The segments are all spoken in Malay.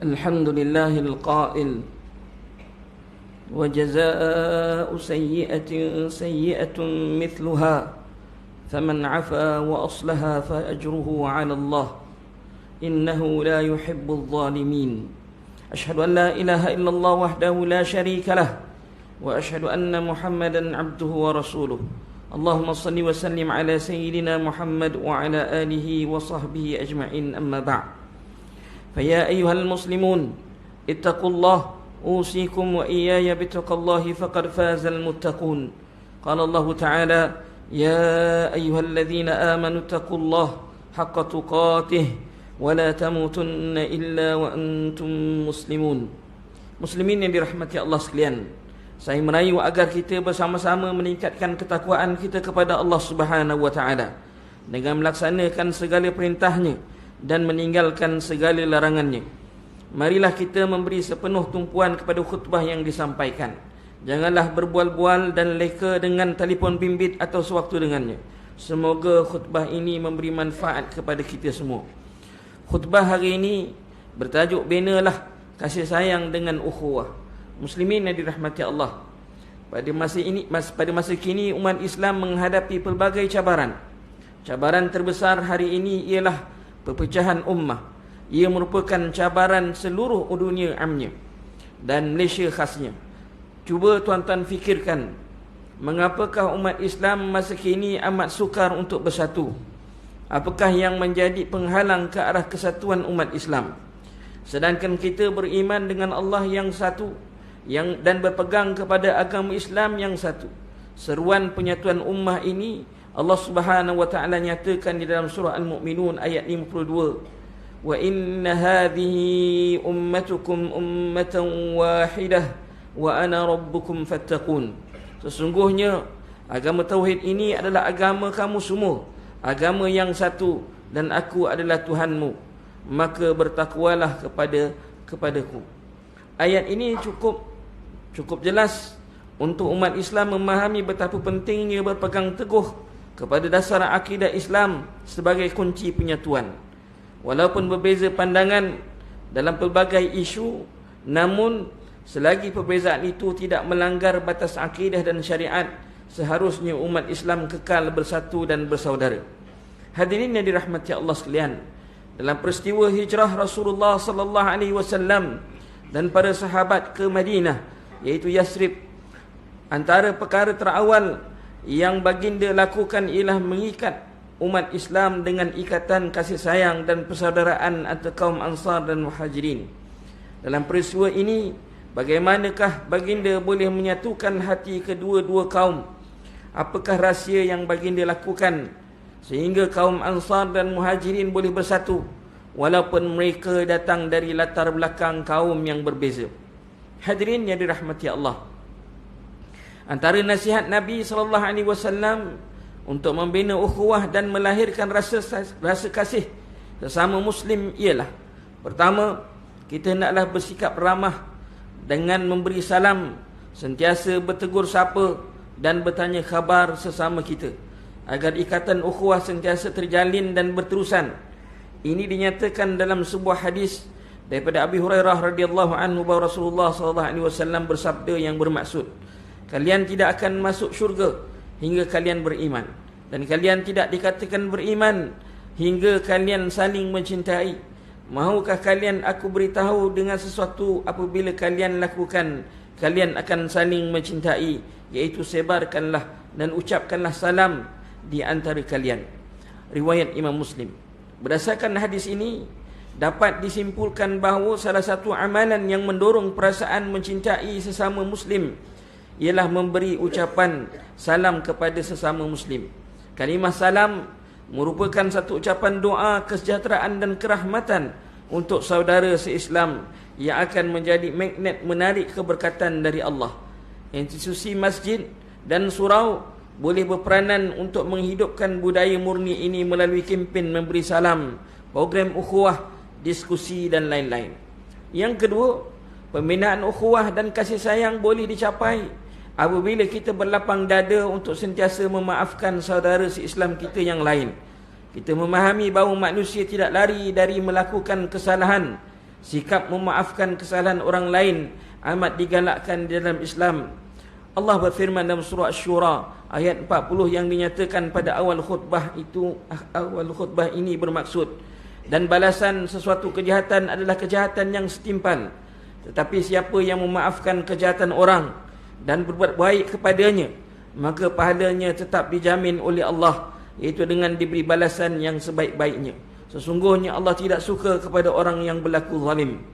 الحمد لله القائل وجزاء سيئة سيئة مثلها فمن عفا وأصلح فأجره على الله إنه لا يحب الظالمين أشهد أن لا إله إلا الله وحده لا شريك له وأشهد أن محمدا عبده ورسوله اللهم صل وسلم على سيدنا محمد وعلى آله وصحبه أجمعين أما بعد فيا أيها المسلمون اتقوا الله أوصيكم وإياي بتقى الله فقد فاز المتقون قال الله تعالى يا أيها الذين آمنوا اتقوا الله حق تقاته ولا تموتن إلا وأنتم مسلمون. Muslimin yang dirahmati Allah sekalian, saya merayu agar kita bersama-sama meningkatkan ketakwaan kita kepada Allah Subhanahu wa taala dengan melaksanakan segala perintahnya dan meninggalkan segala larangannya. Marilah kita memberi sepenuh tumpuan kepada khutbah yang disampaikan. Janganlah berbual-bual dan leka dengan telefon bimbit atau sewaktu dengannya. Semoga khutbah ini memberi manfaat kepada kita semua. Khutbah hari ini bertajuk Binalah Kasih Sayang dengan Ukhuwah. Muslimin yang dirahmati Allah, pada masa kini umat Islam menghadapi pelbagai cabaran. Cabaran terbesar hari ini ialah perpecahan ummah. Ia merupakan cabaran seluruh dunia amnya dan Malaysia khasnya. Cuba tuan-tuan fikirkan, mengapakah umat Islam masa kini amat sukar untuk bersatu? Apakah yang menjadi penghalang ke arah kesatuan umat Islam? Sedangkan kita beriman dengan Allah yang satu dan berpegang kepada agama Islam yang satu. Seruan penyatuan ummah ini Allah Subhanahu wa taala nyatakan di dalam surah Al-Mu'minun ayat 52. Wa inna hadhihi ummatukum ummatan wahidah wa ana rabbukum fattaqun. Sesungguhnya agama tauhid ini adalah agama kamu semua, agama yang satu, dan aku adalah Tuhanmu, maka bertakwalah kepadaku. Ayat ini cukup jelas untuk umat Islam memahami betapa pentingnya berpegang teguh kepada dasar akidah Islam sebagai kunci penyatuan. Walaupun berbeza pandangan dalam pelbagai isu, namun selagi perbezaan itu tidak melanggar batas akidah dan syariat, seharusnya umat Islam kekal bersatu dan bersaudara. Hadirin yang dirahmati Allah sekalian, dalam peristiwa hijrah Rasulullah sallallahu alaihi wasallam dan para sahabat ke Madinah, iaitu Yasrib, antara perkara terawal yang baginda lakukan ialah mengikat umat Islam dengan ikatan kasih sayang dan persaudaraan antara kaum Ansar dan Muhajirin. Dalam peristiwa ini, bagaimanakah baginda boleh menyatukan hati kedua-dua kaum? Apakah rahsia yang baginda lakukan sehingga kaum Ansar dan Muhajirin boleh bersatu walaupun mereka datang dari latar belakang kaum yang berbeza? Hadirin yang dirahmati Allah, antara nasihat Nabi SAW untuk membina ukhuwah dan melahirkan rasa kasih sesama Muslim ialah: pertama, kita naklah bersikap ramah dengan memberi salam, sentiasa bertegur sapa dan bertanya khabar sesama kita, agar ikatan ukhuwah sentiasa terjalin dan berterusan. Ini dinyatakan dalam sebuah hadis daripada Abi Hurairah radhiyallahu anhu bahawa Rasulullah SAW bersabda yang bermaksud, kalian tidak akan masuk syurga hingga kalian beriman, dan kalian tidak dikatakan beriman hingga kalian saling mencintai. Mahukah kalian aku beritahu dengan sesuatu apabila kalian lakukan, kalian akan saling mencintai, iaitu sebarkanlah dan ucapkanlah salam di antara kalian. Riwayat Imam Muslim. Berdasarkan hadis ini, dapat disimpulkan bahawa salah satu amalan yang mendorong perasaan mencintai sesama Muslim ialah memberi ucapan salam kepada sesama Muslim. Kalimah salam merupakan satu ucapan doa kesejahteraan dan kerahmatan untuk saudara se-Islam yang akan menjadi magnet menarik keberkatan dari Allah. Institusi masjid dan surau boleh berperanan untuk menghidupkan budaya murni ini melalui kempen memberi salam, program ukhuwah, diskusi dan lain-lain. Yang kedua, pembinaan ukhuwah dan kasih sayang boleh dicapai apabila kita berlapang dada untuk sentiasa memaafkan saudara se-Islam kita yang lain. Kita memahami bahawa manusia tidak lari dari melakukan kesalahan, Sikap memaafkan kesalahan orang lain amat digalakkan di dalam Islam. Allah berfirman dalam surah Asy-Syura ayat 40 yang dinyatakan pada awal khutbah ini bermaksud, dan balasan sesuatu kejahatan adalah kejahatan yang setimpal. Tetapi siapa yang memaafkan kejahatan orang dan berbuat baik kepadanya, maka pahalanya tetap dijamin oleh Allah, iaitu dengan diberi balasan yang sebaik-baiknya. Sesungguhnya Allah tidak suka kepada orang yang berlaku zalim.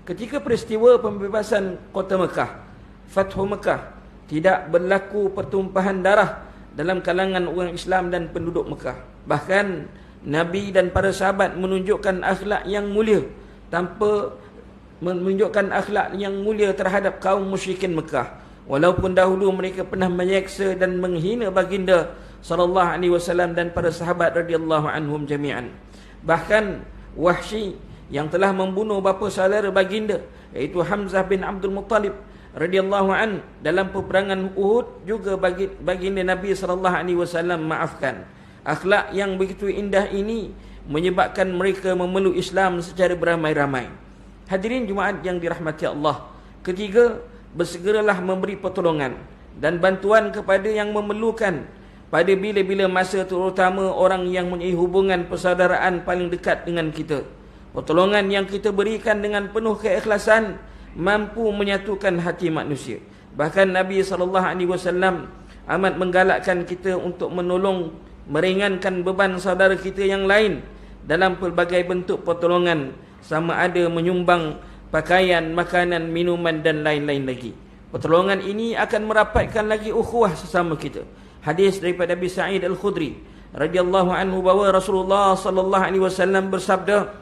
Ketika peristiwa pembebasan kota Mekah, Fathu Mekah, tidak berlaku pertumpahan darah dalam kalangan orang Islam dan penduduk Mekah. Bahkan Nabi dan para sahabat menunjukkan akhlak yang mulia terhadap kaum musyrikin Mekah. Walaupun dahulu mereka pernah menyeksa dan menghina baginda sallallahu alaihi wasallam dan para sahabat radhiyallahu anhum jami'an. Bahkan Wahsy yang telah membunuh bapa saudara baginda, iaitu Hamzah bin Abdul Muttalib radhiyallahu an dalam peperangan Uhud, juga baginda Nabi sallallahu alaihi wasallam maafkan. Akhlak yang begitu indah ini menyebabkan mereka memeluk Islam secara beramai-ramai. Hadirin Jumaat yang dirahmati Allah, ketiga, bersegeralah memberi pertolongan dan bantuan kepada yang memerlukan pada bila-bila masa, terutama orang yang mempunyai hubungan persaudaraan paling dekat dengan kita. Pertolongan yang kita berikan dengan penuh keikhlasan mampu menyatukan hati manusia. Bahkan Nabi SAW amat menggalakkan kita untuk menolong, meringankan beban saudara kita yang lain dalam pelbagai bentuk pertolongan, sama ada menyumbang pakaian, makanan, minuman dan lain-lain lagi. Pertolongan ini akan merapatkan lagi ukhuwah sesama kita. Hadis daripada Abi Sa'id Al-Khudri radhiyallahu anhu bahawa Rasulullah sallallahu alaihi wasallam bersabda,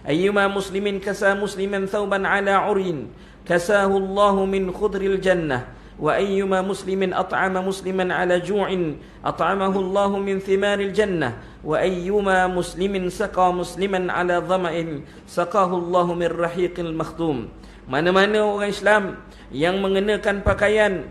ayyuma muslimin kasa musliman thawban ala urin kasahu Allahu min khudril jannah, wa ayyuma muslimin at'ama musliman ala ju'in at'amahu Allahu min thimaril jannah, wa ayyuma muslimin saqa musliman ala dhama'in saqahu Allahu min rahiqil makhtum. Mana-mana orang Islam yang mengenakan pakaian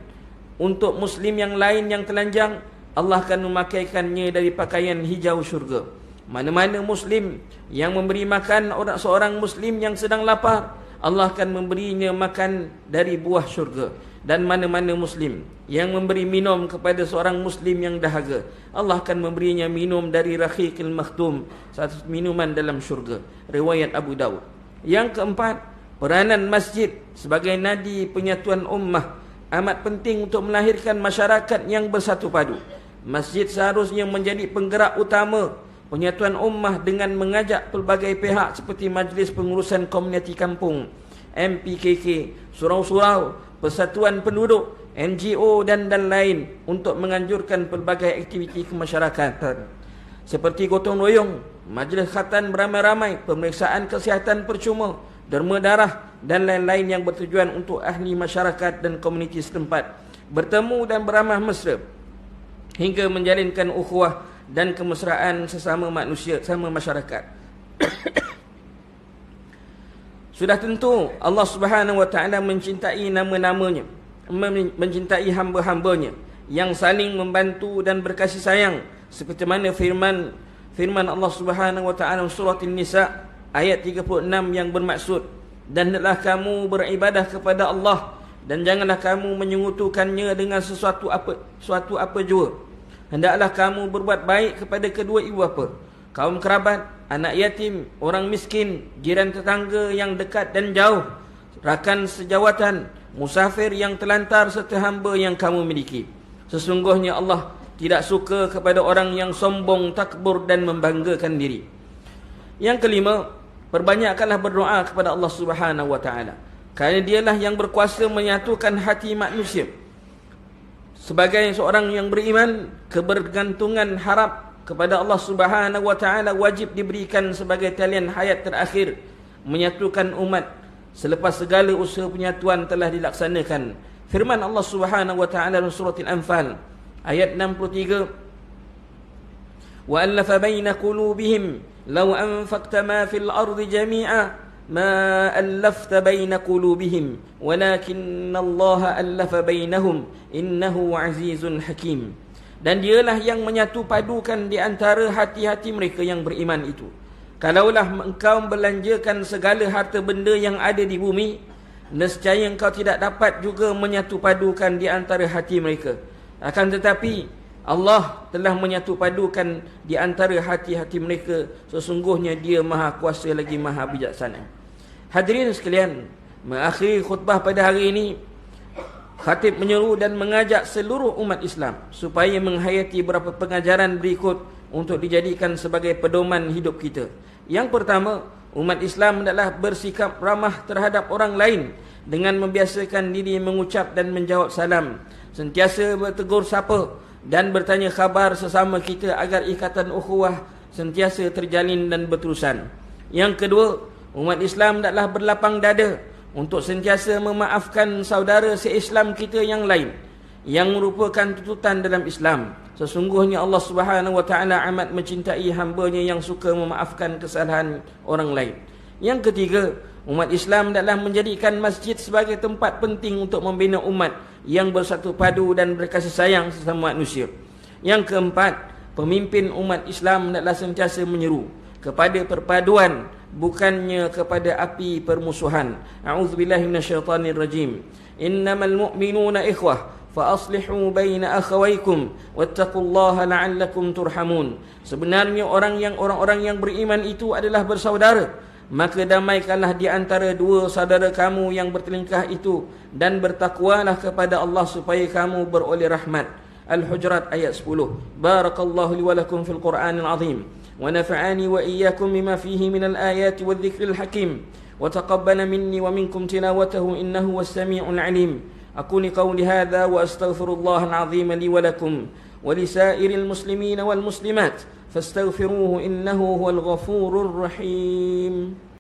untuk muslim yang lain yang telanjang, Allah akan memakaikannya dari pakaian hijau syurga. Mana-mana muslim yang memberi makan seorang muslim yang sedang lapar, Allah akan memberinya makan dari buah syurga. Dan mana-mana muslim yang memberi minum kepada seorang muslim yang dahaga, Allah akan memberinya minum dari rahiqil makhtum, satu minuman dalam syurga. Riwayat Abu Dawud. Yang keempat, peranan masjid sebagai nadi penyatuan ummah amat penting untuk melahirkan masyarakat yang bersatu padu. Masjid seharusnya menjadi penggerak utama penyatuan ummah dengan mengajak pelbagai pihak seperti Majlis Pengurusan Komuniti Kampung, MPKK, surau-surau, persatuan penduduk, NGO dan lain untuk menganjurkan pelbagai aktiviti kemasyarakatan seperti gotong royong, majlis khatan beramai-ramai, pemeriksaan kesihatan percuma, derma darah dan lain-lain yang bertujuan untuk ahli masyarakat dan komuniti setempat bertemu dan beramah mesra hingga menjalinkan ukhuwah dan kemesraan sesama manusia, sama masyarakat. Sudah tentu Allah Subhanahu wa taala mencintai nama-namanya, mencintai hamba-hambanya yang saling membantu dan berkasih sayang, seperti mana firman Allah Subhanahu wa taala surah An-Nisa ayat 36 yang bermaksud, dan hendaklah kamu beribadah kepada Allah dan janganlah kamu menyekutukannya dengan sesuatu apa jua. Hendaklah kamu berbuat baik kepada kedua ibu bapa, kaum kerabat, anak yatim, orang miskin, jiran tetangga yang dekat dan jauh, rakan sejawatan, musafir yang terlantar serta hamba yang kamu miliki. Sesungguhnya Allah tidak suka kepada orang yang sombong, takbur dan membanggakan diri. Yang kelima, perbanyakkanlah berdoa kepada Allah Subhanahu wa taala, kerana dialah yang berkuasa menyatukan hati manusia. Sebagai seorang yang beriman, kebergantungan harap kepada Allah Subhanahu wa taala wajib diberikan sebagai talian hayat terakhir menyatukan umat selepas segala usaha penyatuan telah dilaksanakan. Firman Allah Subhanahu wa taala dalam surah Al-Anfal ayat 63, wa alafa baina qulubihim law anfaqta ma fil ardi jami'a ma allafta baina qulubihim walakinna Allah allafa bainahum innahu azizun hakim. Dan dialah yang menyatu padukan di antara hati-hati mereka yang beriman itu. kalaulah engkau belanjakan segala harta benda yang ada di bumi, nescaya engkau tidak dapat juga menyatu padukan di antara hati mereka. Akan tetapi Allah telah menyatu padukan di antara hati-hati mereka. Sesungguhnya Dia Maha Kuasa lagi Maha Bijaksana. Hadirin sekalian, mengakhiri khutbah pada hari ini, khatib menyeru dan mengajak seluruh umat Islam supaya menghayati beberapa pengajaran berikut untuk dijadikan sebagai pedoman hidup kita. Yang pertama, umat Islam adalah bersikap ramah terhadap orang lain dengan membiasakan diri mengucap dan menjawab salam, sentiasa bertegur sapa dan bertanya khabar sesama kita agar ikatan ukhuwah sentiasa terjalin dan berterusan. Yang kedua, umat Islam adalah berlapang dada untuk sentiasa memaafkan saudara se-Islam kita yang lain yang merupakan tuntutan dalam Islam. Sesungguhnya Allah Subhanahu wa taala amat mencintai hamba-Nya yang suka memaafkan kesalahan orang lain. Yang ketiga, umat Islam adalah menjadikan masjid sebagai tempat penting untuk membina umat yang bersatu padu dan berkasih sayang sesama manusia. Yang keempat, pemimpin umat Islam adalah sentiasa menyeru kepada perpaduan, bukannya kepada api permusuhan. A'udzubillahi minasyaitanir rajim. Innamal mu'minuna ikhwah fa aslihu baina akhawaykum wattaqullaha la'allakum turhamun. Sebenarnya orang-orang yang beriman itu adalah bersaudara, maka damaikanlah di antara dua saudara kamu yang bertelingkah itu, dan bertakwalah kepada Allah supaya kamu beroleh rahmat. Al-Hujurat ayat 10. Barakallahu li wa lakum fil Qur'anil azim wa nafa'ani wa iyyakum bima fihi minal ayati wadh-dhikril hakim wa taqabbala minni wa minkum tilawatahu innahu was-sami'ul 'alim. Aqulu qawli hadha wa astaghfirullahal azim li wa lakum wa lisairil muslimina wal muslimat fastaghfiruhu innahu huwal ghafurur rahim.